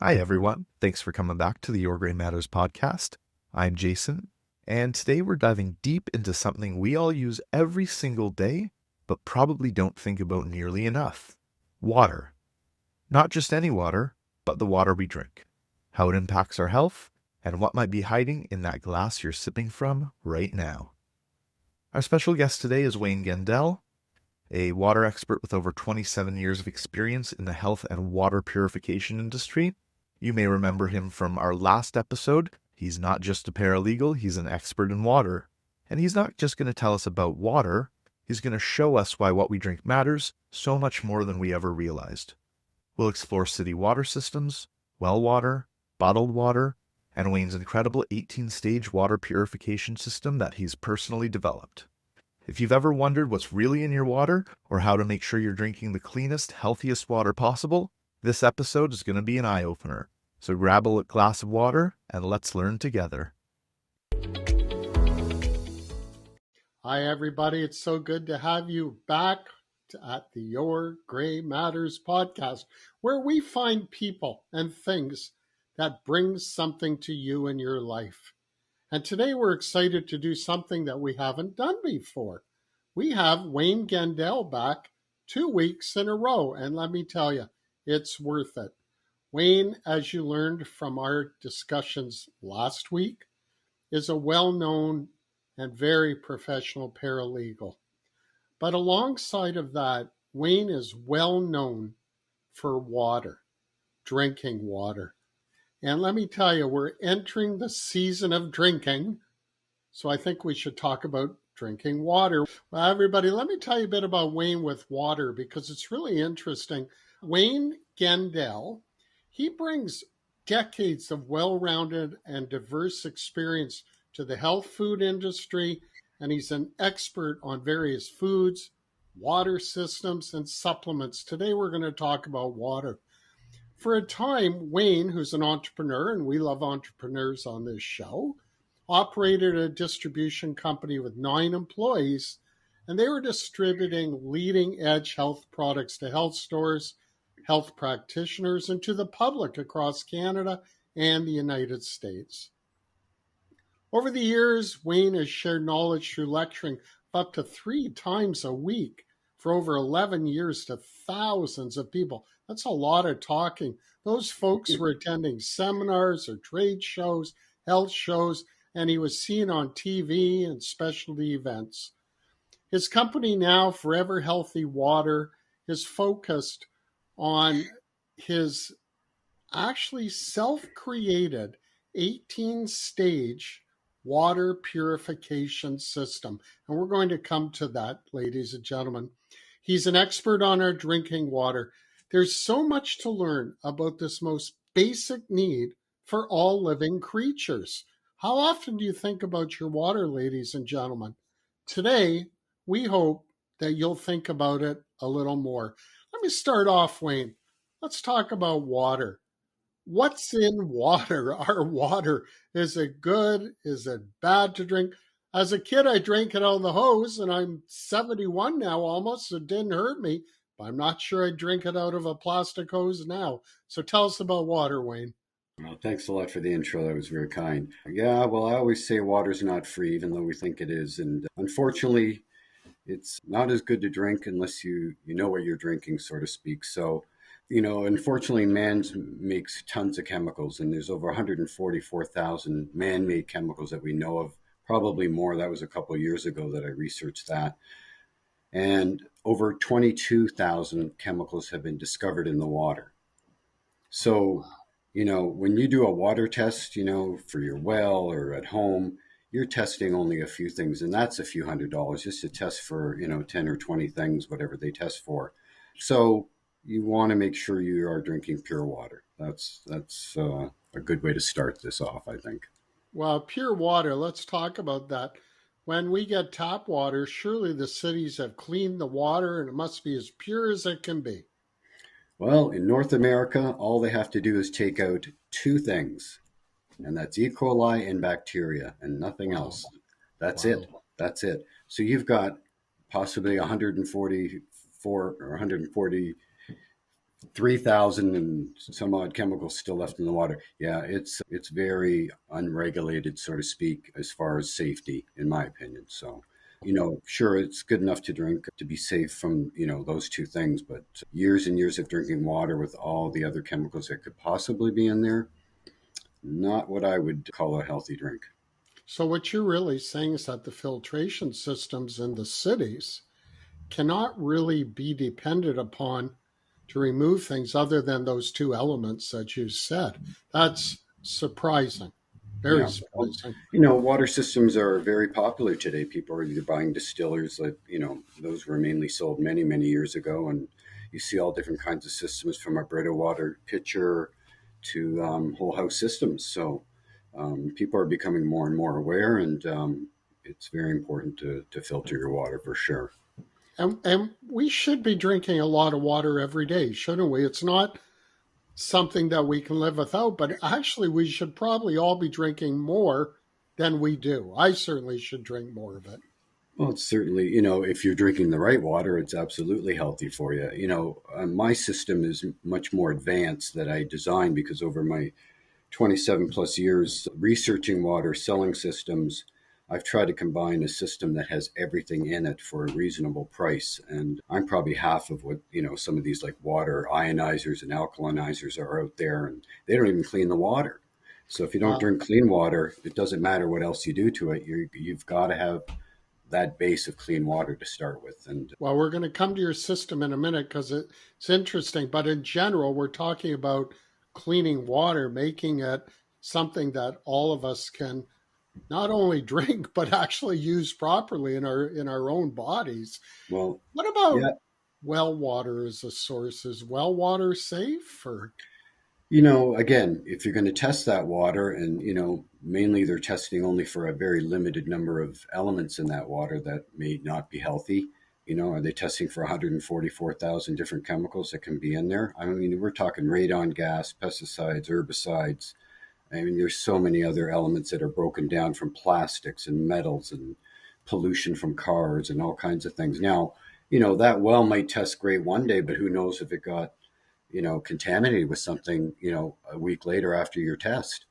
Hi, everyone. Thanks for coming back to the Your Gray Matters podcast. I'm Jason, and today we're diving deep into something we all use every single day, but probably don't think about nearly enough. Water. Not just any water, but the water we drink. How it impacts our health, and what might be hiding in that glass you're sipping from right now. Our special guest today is Wayne Gendel, a water expert with over 27 years of experience in the health and water purification industry. You may remember him from our last episode. He's not just a paralegal, he's an expert in water. And he's not just going to tell us about water, he's going to show us why what we drink matters so much more than we ever realized. We'll explore city water systems, well water, bottled water, and Wayne's incredible 18-stage water purification system that he's personally developed. If you've ever wondered what's really in your water or how to make sure you're drinking the cleanest, healthiest water possible, this episode is going to be an eye-opener. So grab a glass of water and let's learn together. Hi, everybody. It's so good to have you back at the Your Gray Matters podcast, where we find people and things that bring something to you in your life. And today we're excited to do something that we haven't done before. We have Wayne Gendel back 2 weeks in a row, and let me tell you, it's worth it. Wayne, as you learned from our discussions last week, is a well-known and very professional paralegal. But alongside of that, Wayne is well known for water, drinking water. And let me tell you, we're entering the season of drinking, so I think we should talk about drinking water. Well, everybody, let me tell you a bit about Wayne with water because it's really interesting. Wayne Gendel, he brings decades of well-rounded and diverse experience to the health food industry, and he's an expert on various foods, water systems, and supplements. Today we're going to talk about water. For a time, Wayne, who's an entrepreneur, and we love entrepreneurs on this show, operated a distribution company with 9 employees, and they were distributing leading-edge health products to health stores, health practitioners, and to the public across Canada and the United States. Over the years, Wayne has shared knowledge through lecturing up to 3 times a week for over 11 years to thousands of people. That's a lot of talking. Those folks were attending seminars or trade shows, health shows, and he was seen on TV and specialty events. His company now, Forever Healthy Water, is focused on his actually self-created 18-stage water purification system. And we're going to come to that, ladies and gentlemen. He's an expert on our drinking water. There's so much to learn about this most basic need for all living creatures. How often do you think about your water, ladies and gentlemen? Today, we hope that you'll think about it a little more. Let me start off, Wayne. Let's talk about water. What's in water? Our water. Is it good? Is it bad to drink? As a kid, I drank it out of the hose, and I'm 71 now almost, so it didn't hurt me. But I'm not sure I'd drink it out of a plastic hose now. So tell us about water, Wayne. Well, thanks a lot for the intro. That was very kind. Yeah, well, I always say water's not free, even though we think it is. And unfortunately, it's not as good to drink unless you know what you're drinking, so to speak. So, unfortunately, man makes tons of chemicals, and there's over 144,000 man-made chemicals that we know of, probably more. That was a couple of years ago that I researched that. And over 22,000 chemicals have been discovered in the water. So, when you do a water test, for your well or at home, you're testing only a few things, and that's a few $100s just to test for, 10 or 20 things, whatever they test for. So you want to make sure you are drinking pure water. That's a good way to start this off, I think. Well, pure water, let's talk about that. When we get tap water, surely the cities have cleaned the water and it must be as pure as it can be. Well, in North America, all they have to do is take out 2 things, and that's E. coli and bacteria and nothing else. That's it. That's it. So you've got possibly 144 or 140 3,000 and some odd chemicals still left in the water. Yeah, it's very unregulated, so to speak, as far as safety, in my opinion. So, sure, it's good enough to drink to be safe from, those two things, but years and years of drinking water with all the other chemicals that could possibly be in there, not what I would call a healthy drink. So, what you're really saying is that the filtration systems in the cities cannot really be depended upon to remove things other than those two elements that you said. That's surprising, very Yeah. Well, surprising. water systems are very popular today. People are either buying distillers that, those were mainly sold many, many years ago. And you see all different kinds of systems from a Brita water pitcher to whole house systems. So people are becoming more and more aware, and it's very important to filter your water for sure. And we should be drinking a lot of water every day, shouldn't we? It's not something that we can live without, but actually, we should probably all be drinking more than we do. I certainly should drink more of it. Well, it's certainly, if you're drinking the right water, it's absolutely healthy for you. My system is much more advanced that I designed because over my 27 plus years researching water, selling systems, I've tried to combine a system that has everything in it for a reasonable price. And I'm probably half of what, some of these like water ionizers and alkalinizers are out there, and they don't even clean the water. So if you don't Wow. drink clean water, it doesn't matter what else you do to it. You've got to have that base of clean water to start with. And Well, we're going to come to your system in a minute because it's interesting. But in general, we're talking about cleaning water, making it something that all of us can not only drink but actually use properly in our own bodies. well, What about yeah, well water as a source? Is well water safe or again, if you're going to test that water, and, mainly they're testing only for a very limited number of elements in that water that may not be healthy. Are they testing for 144,000 different chemicals that can be in there? I mean, we're talking radon gas, pesticides, herbicides. I mean, there's so many other elements that are broken down from plastics and metals and pollution from cars and all kinds of things. Now, that well might test great one day, but who knows if it got contaminated with something, a week later after your test.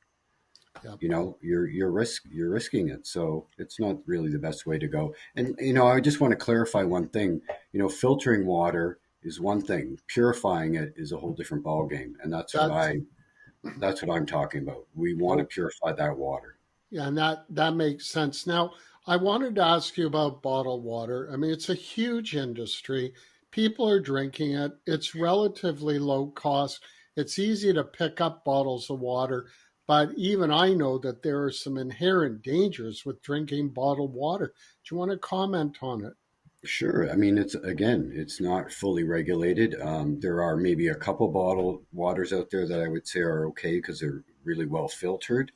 yeah, You're risking it. So it's not really the best way to go. And I just want to clarify one thing. Filtering water is one thing. Purifying it is a whole different ballgame. And that's that's what I'm talking about. We want to oh, purify that water. yeah, and that makes sense. Now, I wanted to ask you about bottled water. I mean, it's a huge industry. People are drinking it. It's relatively low cost. It's easy to pick up bottles of water, but even I know that there are some inherent dangers with drinking bottled water. Do you want to comment on it? Sure. I mean, it's not fully regulated. There are maybe a couple bottled waters out there that I would say are okay because they're really well filtered,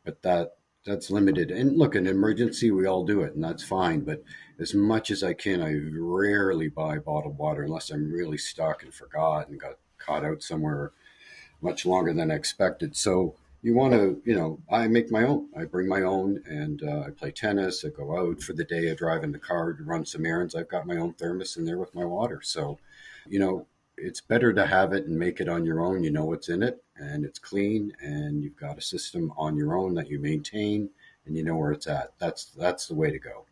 but that's limited. And look, an emergency, we all do it, and that's fine. But as much as I can, I rarely buy bottled water unless I'm really stuck and forgot and got caught out somewhere much longer than I expected. So you want to, I make my own. I bring my own, and I play tennis. I go out for the day. I drive in the car to run some errands. I've got my own thermos in there with my water. So, you know, it's better to have it and make it on your own. You know what's in it, and it's clean, and you've got a system on your own that you maintain, and you know where it's at. That's the way to go.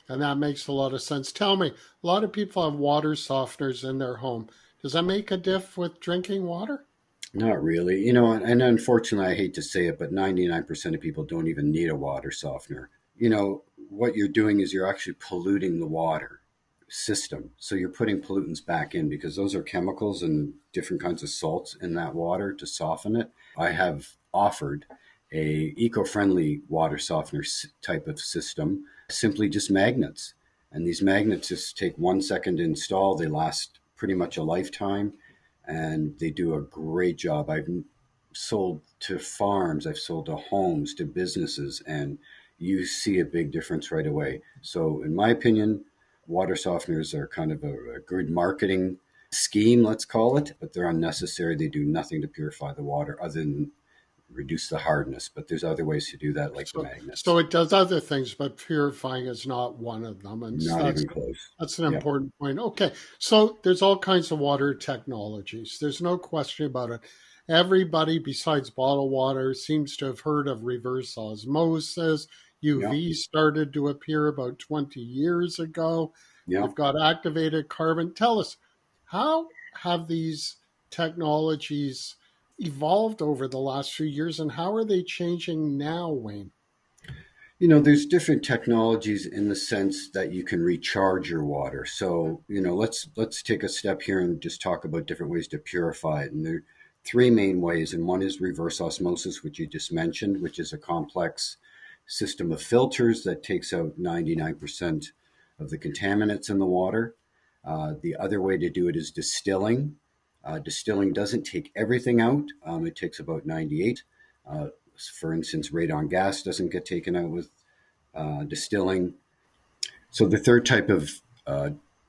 And that makes a lot of sense. Tell me, a lot of people have water softeners in their home. Does that make a diff with drinking water? Not really. And unfortunately, I hate to say it, but 99% of people don't even need a water softener. What you're doing is you're actually polluting the water system. So you're putting pollutants back in because those are chemicals and different kinds of salts in that water to soften it. I have offered a eco-friendly water softener type of system, simply just magnets. And these magnets just take 1 second to install. They last pretty much a lifetime and they do a great job. I've sold to farms, I've sold to homes, to businesses, and you see a big difference right away. So, in my opinion, water softeners are kind of a good marketing scheme, let's call it, but they're unnecessary. They do nothing to purify the water other than reduce the hardness. But there's other ways to do that, like the So magnets. it does other things, but purifying is not one of them. And Not even close. that's an Yeah. important point. Okay. So there's all kinds of water technologies. There's no question about it. Everybody besides bottled water seems to have heard of reverse osmosis. Yeah. UV started to appear about 20 years ago. Yeah. You've got activated carbon. Tell us, how have these technologies evolved over the last few years and how are they changing now, Wayne? There's different technologies in the sense that you can recharge your water. So, let's take a step here and just talk about different ways to purify it. And there are three main ways, and one is reverse osmosis, which you just mentioned, which is a complex system of filters that takes out 99% of the contaminants in the water. The other way to do it is distilling. Distilling doesn't take everything out. It takes about 98. For instance, radon gas doesn't get taken out with distilling. So the third type of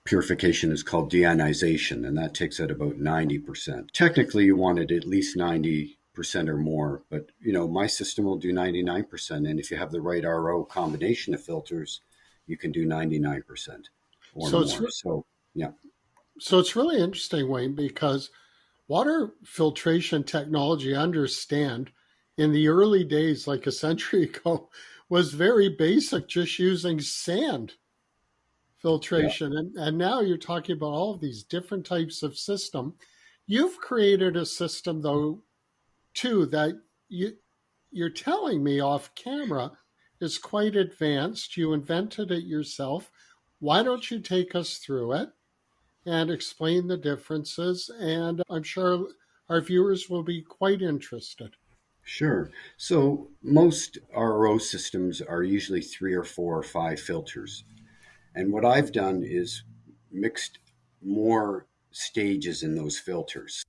purification is called deionization, and that takes out about 90%. Technically, you want it at least 90% or more, but my system will do 99%. And if you have the right RO combination of filters, you can do 99% or So it's more. So yeah. so it's really interesting, Wayne, because water filtration technology, I understand, in the early days, like a century ago, was very basic, just using sand Yeah. filtration. And now you're talking about all of these different types of system. You've created a system, though, too, that you're telling me off camera is quite advanced. You invented it yourself. Why don't you take us through it and explain the differences? And I'm sure our viewers will be quite interested. Sure. So most RO systems are usually three or four or five filters. And what I've done is mixed more stages in those filters.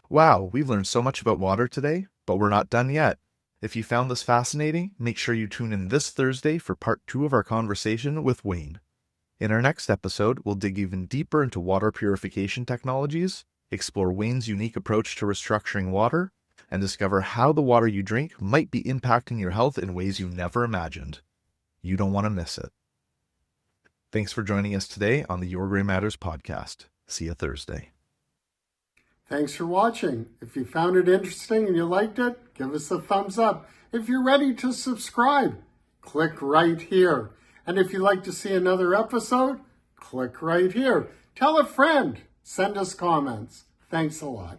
Wow, we've learned so much about water today, but we're not done yet. If you found this fascinating, make sure you tune in this Thursday for part 2 of our conversation with Wayne. In our next episode, we'll dig even deeper into water purification technologies, explore Wayne's unique approach to restructuring water, and discover how the water you drink might be impacting your health in ways you never imagined. You don't want to miss it. Thanks for joining us today on the Your Gray Matters podcast. See you Thursday. Thanks for watching. If you found it interesting and you liked it, give us a thumbs up. If you're ready to subscribe, click right here. And if you'd like to see another episode, click right here. Tell a friend. Send us comments. Thanks a lot.